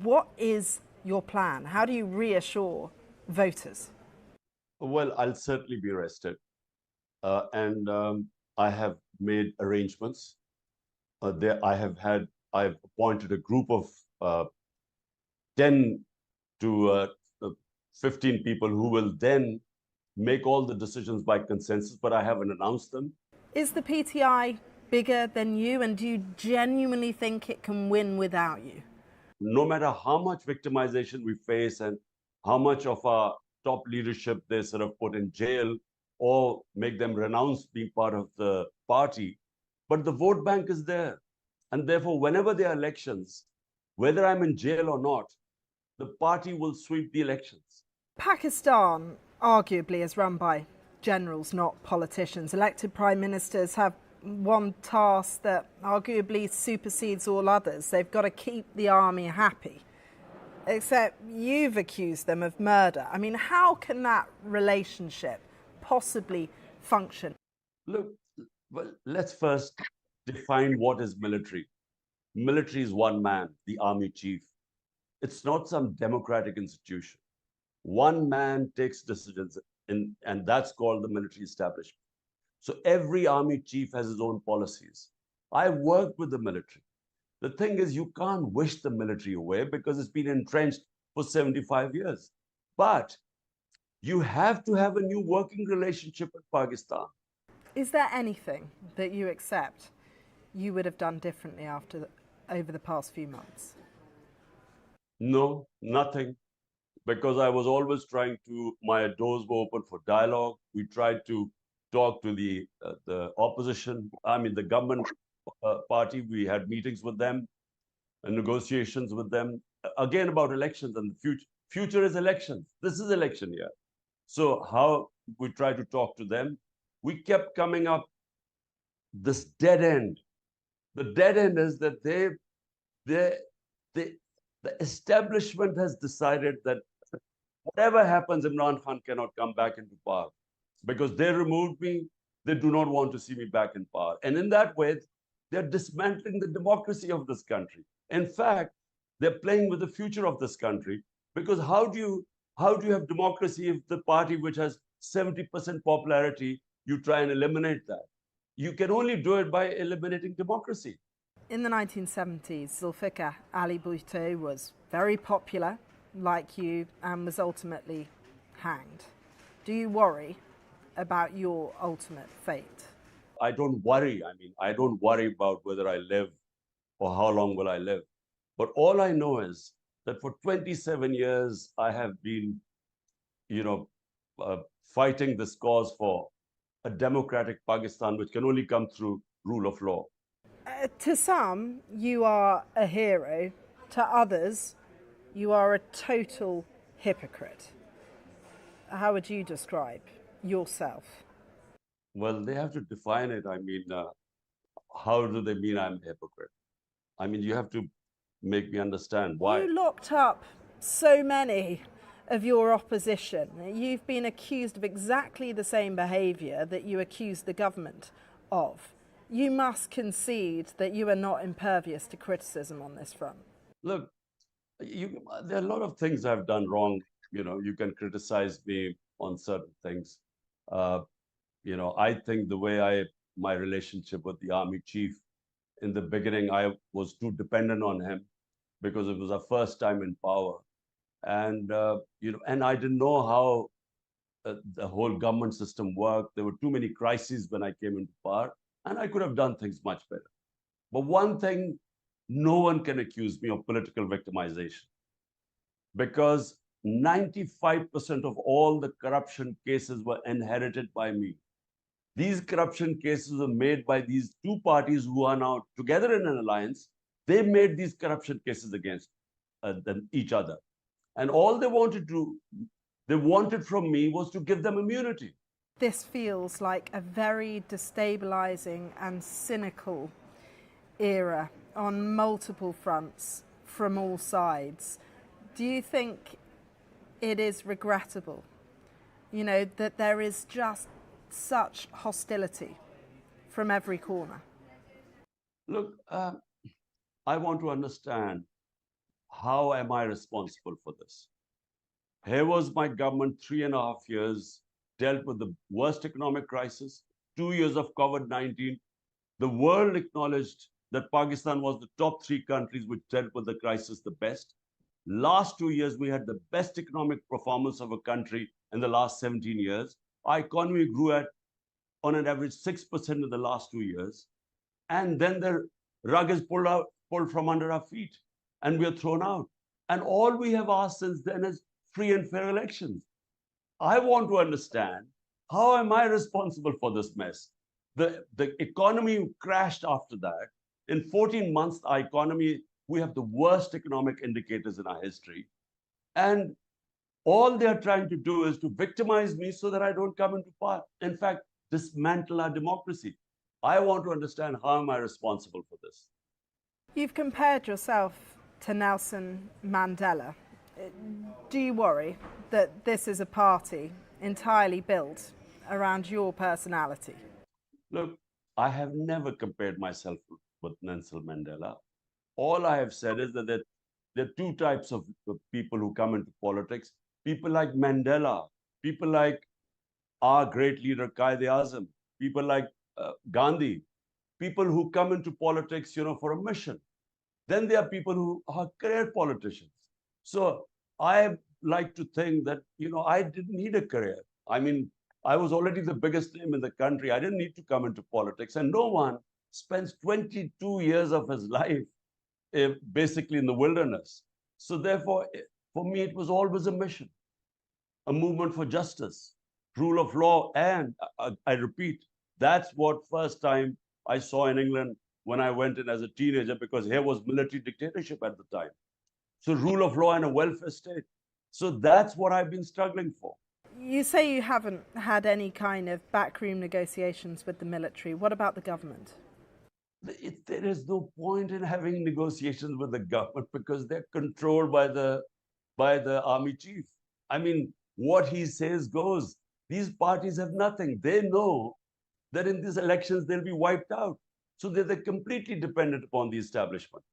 What is your plan? How do you reassure voters? Well, I'll certainly be arrested. And I have made arrangements. I've appointed a group of 10 to 15 people who will then make all the decisions by consensus, but I haven't announced them. Is the PTI bigger than you, and do you genuinely think it can win without you? No matter how much victimization we face and how much of our top leadership they sort of put in jail or make them renounce being part of the party, but the vote bank is there. And therefore, whenever there are elections, whether I'm in jail or not, the party will sweep the elections. Pakistan arguably is run by generals, not politicians. Elected prime ministers have one task that arguably supersedes all others. They've got to keep the army happy. Except you've accused them of murder. I mean, how can that relationship possibly function? Look, well, let's first define what is military. Military is one man, the army chief. It's not some democratic institution. One man takes decisions, and that's called the military establishment. So every army chief has his own policies. I worked with the military. The thing is, you can't wish the military away because it's been entrenched for 75 years. But you have to have a new working relationship with Pakistan. Is there anything that you accept you would have done differently over the past few months? No, nothing. Because I was always trying to, my doors were open for dialogue. We tried to talk to the opposition, the government party. We had meetings with them and negotiations with them, again about elections and the future. Future is elections. This is election year. So how we try to talk to them, we kept coming up this dead end. The dead end is that they, the establishment has decided that whatever happens, Imran Khan cannot come back into power because they removed me. They do not want to see me back in power. And in that way, they're dismantling the democracy of this country. In fact, they're playing with the future of this country because how do you have democracy if the party which has 70% popularity, you try and eliminate that? You can only do it by eliminating democracy. In the 1970s, Zulfikar Ali Bhutto was very popular, like you, and was ultimately hanged. Do you worry about your ultimate fate? I don't worry. I don't worry about whether I live or how long will I live. But all I know is that for 27 years, I have been, you know, fighting this cause for a democratic Pakistan, which can only come through rule of law. To some, you are a hero. To others, you are a total hypocrite. How would you describe yourself? Well, they have to define it. How do they mean I'm a hypocrite? You have to make me understand why. You locked up so many of your opposition. You've been accused of exactly the same behaviour that you accused the government of. You must concede that you are not impervious to criticism on this front. Look, there are a lot of things I've done wrong. You can criticize me on certain things. I think the way my relationship with the army chief, in the beginning, I was too dependent on him because it was our first time in power. And I didn't know how the whole government system worked. There were too many crises when I came into power, and I could have done things much better. But one thing, no one can accuse me of political victimization because 95% of all the corruption cases were inherited by me. These corruption cases were made by these two parties who are now together in an alliance. They made these corruption cases against each other. And all they wanted from me was to give them immunity. This feels like a very destabilizing and cynical era on multiple fronts from all sides. Do you think it is regrettable, that there is just such hostility from every corner? Look, I want to understand how am I responsible for this? Here was my government, 3.5 years, dealt with the worst economic crisis, 2 years of COVID-19. The world acknowledged that Pakistan was the top three countries which dealt with the crisis the best. Last 2 years, we had the best economic performance of a country in the last 17 years. Our economy grew at, on an average, 6% in the last 2 years. And then the rug is pulled from under our feet, and we are thrown out. And all we have asked since then is free and fair elections. I want to understand, how am I responsible for this mess? The economy crashed after that. In 14 months, our economy, we have the worst economic indicators in our history. And all they are trying to do is to victimize me so that I don't come into power. In fact, dismantle our democracy. I want to understand, how am I responsible for this? You've compared yourself to Nelson Mandela. Do you worry that this is a party entirely built around your personality? Look, I have never compared myself with Nelson Mandela. All I have said is that there are two types of people who come into politics. People like Mandela, people like our great leader Quaid-e-Azam, people like Gandhi, people who come into politics, for a mission. Then there are people who are career politicians. So I like to think that, I didn't need a career. I mean, I was already the biggest name in the country. I didn't need to come into politics. And no one spends 22 years of his life basically in the wilderness. So therefore, for me, it was always a mission, a movement for justice, rule of law. And I repeat, that's what first time I saw in England when I went in as a teenager, because here was military dictatorship at the time. So rule of law and a welfare state. So that's what I've been struggling for. You say you haven't had any kind of backroom negotiations with the military. What about the government? There is no point in having negotiations with the government, because they're controlled by the army chief. I mean, what he says goes. These parties have nothing. They know that in these elections they'll be wiped out. So they're completely dependent upon the establishment.